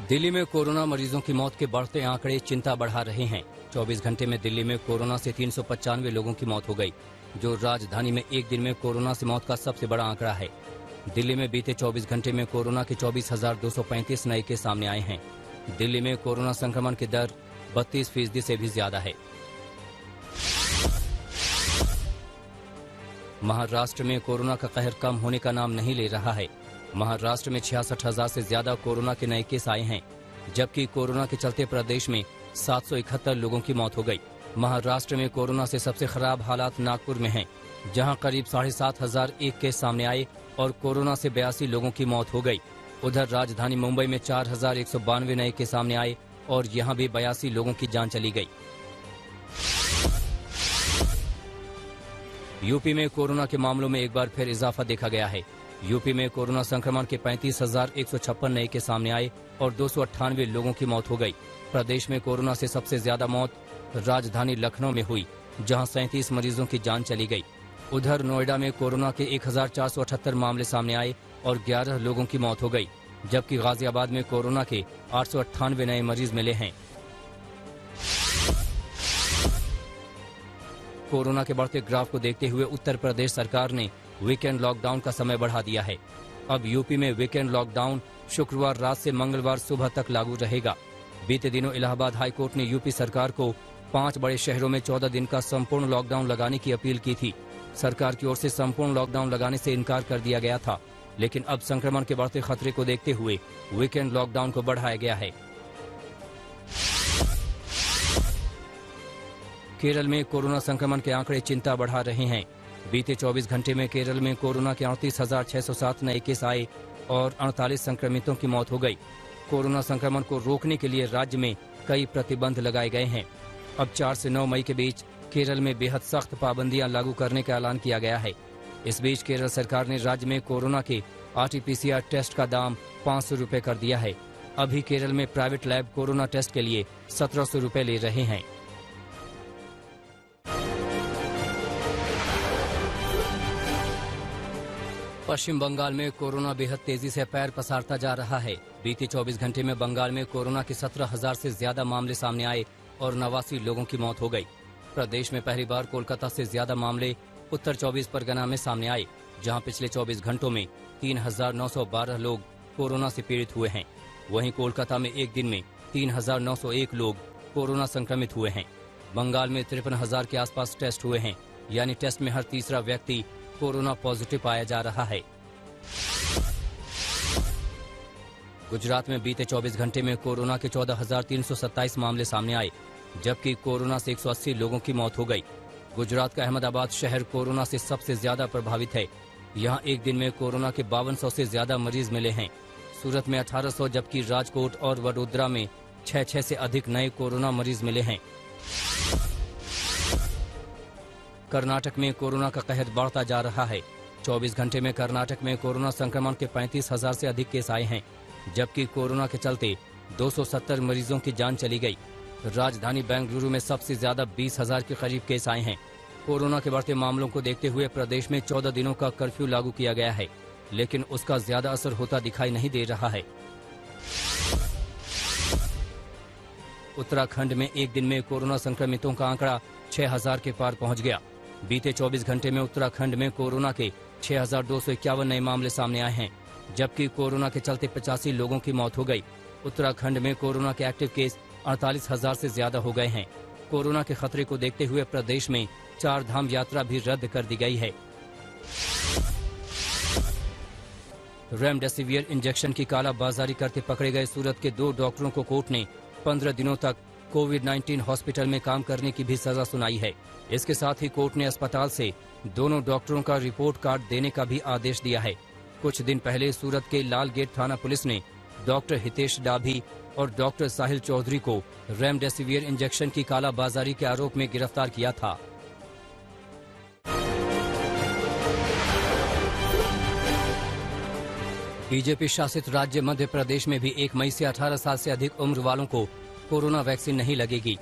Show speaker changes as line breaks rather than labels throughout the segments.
दिल्ली में कोरोना मरीजों की मौत के बढ़ते आंकड़े चिंता बढ़ा रहे हैं। 24 घंटे में दिल्ली में कोरोना से 395 लोगों की मौत हो गई, जो राजधानी में एक दिन में कोरोना से मौत का सबसे बड़ा आंकड़ा है। दिल्ली में बीते 24 घंटे में कोरोना के 24,235 नए केस सामने आए हैं। दिल्ली में कोरोना संक्रमण की दर 32% से भी ज्यादा है। महाराष्ट्र में कोरोना का कहर कम होने का नाम नहीं ले रहा है। महाराष्ट्र में 66,000 से ज्यादा कोरोना के नए केस आए हैं, जबकि कोरोना के चलते प्रदेश में 771 लोगों की मौत हो गई। महाराष्ट्र में कोरोना से सबसे खराब हालात नागपुर में हैं, जहां करीब 7,501 केस सामने आए और कोरोना से 82 लोगों की मौत हो गई। उधर राजधानी मुंबई में 4,192 नए केस सामने आए और यहां भी 82 लोगों की जान चली गई। यूपी में कोरोना के मामलों में एक बार फिर इजाफा देखा गया है। यूपी में कोरोना संक्रमण के 35,156 नए केस सामने आए और 298 लोगों की मौत हो गई। प्रदेश में कोरोना से सबसे ज्यादा मौत राजधानी लखनऊ में हुई, जहां 37 मरीजों की जान चली गई। उधर नोएडा में कोरोना के 1,478 मामले सामने आए और 11 लोगों की मौत हो गई, जबकि गाजियाबाद में कोरोना के 898 नए मरीज मिले हैं। कोरोना के बढ़ते ग्राफ को देखते हुए उत्तर प्रदेश सरकार ने वीकेंड लॉकडाउन का समय बढ़ा दिया है। अब यूपी में वीकेंड लॉकडाउन शुक्रवार रात से मंगलवार सुबह तक लागू रहेगा। बीते दिनों इलाहाबाद हाईकोर्ट ने यूपी सरकार को 5 बड़े शहरों में 14 दिन का संपूर्ण लॉकडाउन लगाने की अपील की थी। सरकार की ओर से संपूर्ण लॉकडाउन लगाने से इनकार कर दिया गया था, लेकिन अब संक्रमण के बढ़ते खतरे को देखते हुए वीकेंड लॉकडाउन को बढ़ाया गया है। केरल में कोरोना संक्रमण के आंकड़े चिंता बढ़ा रहे हैं। बीते 24 घंटे में केरल में कोरोना के 38,607 नए केस आए और 48 संक्रमितों की मौत हो गई। कोरोना संक्रमण को रोकने के लिए राज्य में कई प्रतिबंध लगाए गए हैं। अब 4 से 9 मई के बीच केरल में बेहद सख्त पाबंदियां लागू करने का ऐलान किया गया है। इस बीच केरल सरकार ने राज्य में कोरोना के RT-PCR टेस्ट का दाम 500 रुपए कर दिया है। अभी केरल में प्राइवेट लैब कोरोना टेस्ट के लिए 1,700 रुपए ले रहे हैं। पश्चिम बंगाल में कोरोना बेहद तेजी से पैर पसारता जा रहा है। बीते 24 घंटे में बंगाल में कोरोना के 17,000 से ज्यादा मामले सामने आए और 89 लोगों की मौत हो गई। प्रदेश में पहली बार कोलकाता से ज्यादा मामले उत्तर 24 परगना में सामने आए, जहां पिछले 24 घंटों में 3,912 लोग कोरोना से पीड़ित हुए हैं। वहीं कोलकाता में एक दिन में 3,901 लोग कोरोना संक्रमित हुए हैं। बंगाल में 53,000 के आसपास टेस्ट हुए हैं, यानी टेस्ट में हर तीसरा व्यक्ति कोरोना पॉजिटिव पाया जा रहा है। गुजरात में बीते 24 घंटे में कोरोना के 14,327 मामले सामने आए, जबकि कोरोना से 180 लोगों की मौत हो गई। गुजरात का अहमदाबाद शहर कोरोना से सबसे ज्यादा प्रभावित है। यहां एक दिन में कोरोना के 5200 से ज्यादा मरीज मिले हैं। सूरत में 1800, जबकि राजकोट और वडोदरा में 6 से अधिक नए कोरोना मरीज मिले हैं। कर्नाटक में कोरोना का कहर बढ़ता जा रहा है। 24 घंटे में कर्नाटक में कोरोना संक्रमण के 35,000 से अधिक केस आए हैं, जबकि कोरोना के चलते 270 मरीजों की जान चली गई। राजधानी बेंगलुरु में सबसे ज्यादा 20,000 के करीब केस आए हैं। कोरोना के बढ़ते मामलों को देखते हुए प्रदेश में 14 दिनों का कर्फ्यू लागू किया गया है, लेकिन उसका ज्यादा असर होता दिखाई नहीं दे रहा है। उत्तराखंड में एक दिन में कोरोना संक्रमितों का आंकड़ा 6,000 के पार पहुंच गया। बीते 24 घंटे में उत्तराखंड में कोरोना के 6,251 नए मामले सामने आए हैं, जबकि कोरोना के चलते 85 लोगों की मौत हो गई। उत्तराखंड में कोरोना के एक्टिव केस 48,000 से ज्यादा हो गए हैं। कोरोना के खतरे को देखते हुए प्रदेश में 4 धाम यात्रा भी रद्द कर दी गई है। रेमडेसिवियर इंजेक्शन की कालाबाजारी करते पकड़े गए सूरत के 2 डॉक्टरों को कोर्ट ने 15 दिनों तक कोविड-19 हॉस्पिटल में काम करने की भी सजा सुनाई है। इसके साथ ही कोर्ट ने अस्पताल से दोनों डॉक्टरों का रिपोर्ट कार्ड देने का भी आदेश दिया है। कुछ दिन पहले सूरत के लाल गेट थाना पुलिस ने डॉक्टर हितेश डाभी और डॉक्टर साहिल चौधरी को रेमडेसिवियर इंजेक्शन की कालाबाजारी के आरोप में गिरफ्तार किया था। बीजेपी शासित राज्य मध्य प्रदेश में भी 1 मई से 18 साल से अधिक उम्र वालों को कोरोना वैक्सीन नहीं लगेगी।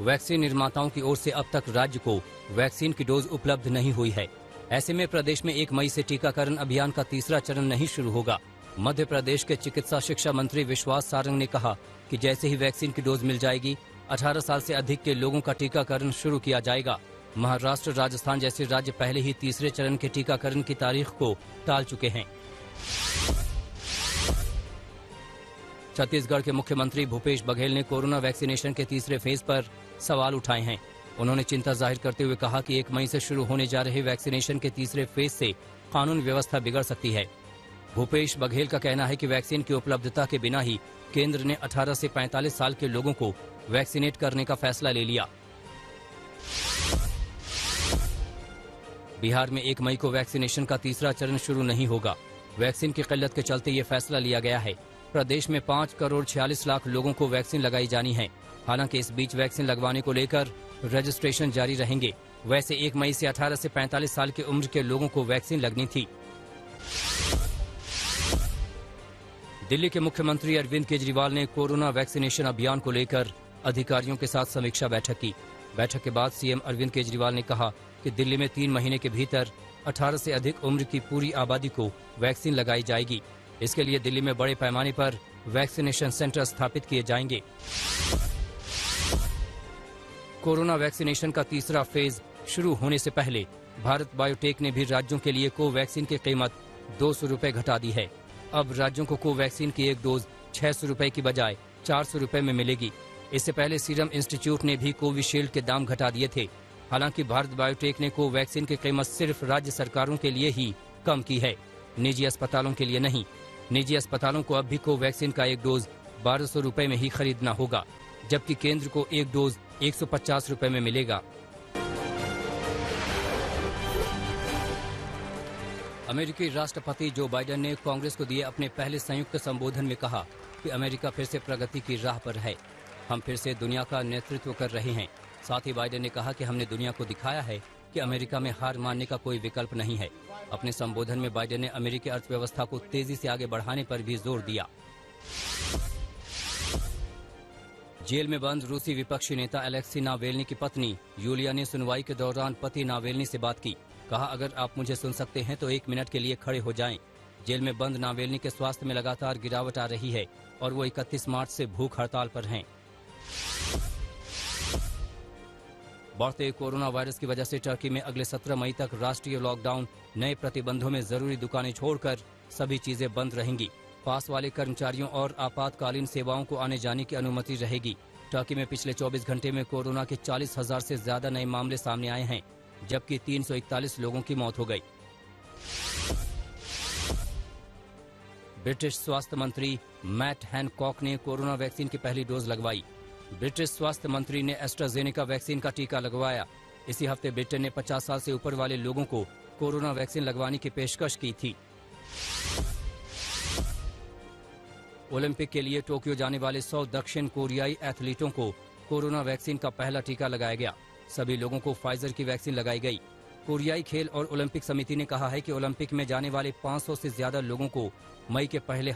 वैक्सीन निर्माताओं की ओर से अब तक राज्य को वैक्सीन की डोज उपलब्ध नहीं हुई है। ऐसे में प्रदेश में 1 मई से टीकाकरण अभियान का तीसरा चरण नहीं शुरू होगा। मध्य प्रदेश के चिकित्सा शिक्षा मंत्री विश्वास सारंग ने कहा कि जैसे ही वैक्सीन की डोज मिल जाएगी 18 साल से अधिक के लोगों का टीकाकरण शुरू किया जाएगा। महाराष्ट्र, राजस्थान जैसे राज्य पहले ही तीसरे चरण के टीकाकरण की तारीख को टाल चुके हैं। छत्तीसगढ़ के मुख्यमंत्री भूपेश बघेल ने कोरोना वैक्सीनेशन के तीसरे फेज पर सवाल उठाए हैं। उन्होंने चिंता जाहिर करते हुए कहा कि 1 मई से शुरू होने जा रहे वैक्सीनेशन के तीसरे फेज से कानून व्यवस्था बिगड़ सकती है। भूपेश बघेल का कहना है कि वैक्सीन की उपलब्धता के बिना ही केंद्र ने 18 से 45 साल के लोगों को वैक्सीनेट करने का फैसला ले लिया। बिहार में 1 मई को वैक्सीनेशन का तीसरा चरण शुरू नहीं होगा। वैक्सीन की किल्लत के चलते ये फैसला लिया गया है। प्रदेश में 5 करोड़ 46 लाख लोगों को वैक्सीन लगाई जानी है। हालांकि इस बीच वैक्सीन लगवाने को लेकर रजिस्ट्रेशन जारी रहेंगे। वैसे 1 मई से 18 से 45 साल की उम्र के लोगों को वैक्सीन लगनी थी। दिल्ली के मुख्यमंत्री अरविंद केजरीवाल ने कोरोना वैक्सीनेशन अभियान को लेकर अधिकारियों के साथ समीक्षा बैठक की। बैठक के बाद सीएम अरविंद केजरीवाल ने कहा कि दिल्ली में 3 महीने के भीतर 18 से अधिक उम्र की पूरी आबादी को वैक्सीन लगाई जाएगी। इसके लिए दिल्ली में बड़े पैमाने पर वैक्सीनेशन सेंटर स्थापित किए जाएंगे। कोरोना वैक्सीनेशन का तीसरा फेज शुरू होने से पहले भारत बायोटेक ने भी राज्यों के लिए कोवैक्सीन की कीमत 200 रुपए घटा दी है। अब राज्यों को कोवैक्सीन की एक डोज 600 रुपए की बजाय 400 रुपए में मिलेगी। इससे पहले सीरम इंस्टीट्यूट ने भी कोविशील्ड के दाम घटा दिए थे। हालांकि भारत बायोटेक ने कोवैक्सीन की कीमत सिर्फ राज्य सरकारों के लिए ही कम की है, निजी अस्पतालों के लिए नहीं। निजी अस्पतालों को अब भी कोवैक्सीन का एक डोज 1200 रुपए में ही खरीदना होगा, जबकि केंद्र को एक डोज 150 रुपए में मिलेगा। अमेरिकी राष्ट्रपति जो बाइडेन ने कांग्रेस को दिए अपने पहले संयुक्त संबोधन में कहा कि अमेरिका फिर से प्रगति की राह पर है। हम फिर से दुनिया का नेतृत्व कर रहे हैं। साथ ही बाइडेन ने कहा कि हमने दुनिया को दिखाया है कि अमेरिका में हार मानने का कोई विकल्प नहीं है। अपने संबोधन में बाइडेन ने अमेरिकी अर्थव्यवस्था को तेजी से आगे बढ़ाने पर भी जोर दिया। जेल में बंद रूसी विपक्षी नेता अलेक्सी नावेल्नी की पत्नी यूलिया ने सुनवाई के दौरान पति नावेल्नी से बात की। कहा, अगर आप मुझे सुन सकते हैं तो 1 मिनट के लिए खड़े हो जाएं। जेल में बंद नावेल्नी के स्वास्थ्य में लगातार गिरावट आ रही है और वो 31 मार्च से भूख हड़ताल पर हैं। बढ़ते कोरोना वायरस की वजह से टर्की में अगले 17 मई तक राष्ट्रीय लॉकडाउन, नए प्रतिबंधों में जरूरी दुकानें छोड़कर सभी चीजें बंद रहेंगी। पास वाले कर्मचारियों और आपातकालीन सेवाओं को आने जाने की अनुमति रहेगी। टर्की में पिछले 24 घंटे में कोरोना के 40,000 से ज्यादा नए मामले सामने आए हैं, जबकि 341 लोगों की मौत हो गई। ब्रिटिश स्वास्थ्य मंत्री मैट हैनकॉक ने कोरोना वैक्सीन की पहली डोज लगवाई। ब्रिटिश स्वास्थ्य मंत्री ने एस्ट्राजेनेका वैक्सीन का टीका लगवाया। इसी हफ्ते ब्रिटेन ने 50 साल से ऊपर वाले लोगों को कोरोना वैक्सीन लगवाने की पेशकश की थी। ओलंपिक के लिए टोक्यो जाने वाले 100 दक्षिण कोरियाई एथलीटों को कोरोना वैक्सीन का पहला टीका लगाया गया। सभी लोगों को फाइजर की वैक्सीन लगाई गई। कोरियाई खेल और ओलंपिक समिति ने कहा है कि ओलंपिक में जाने वाले 500 से ज्यादा लोगों को मई के पहले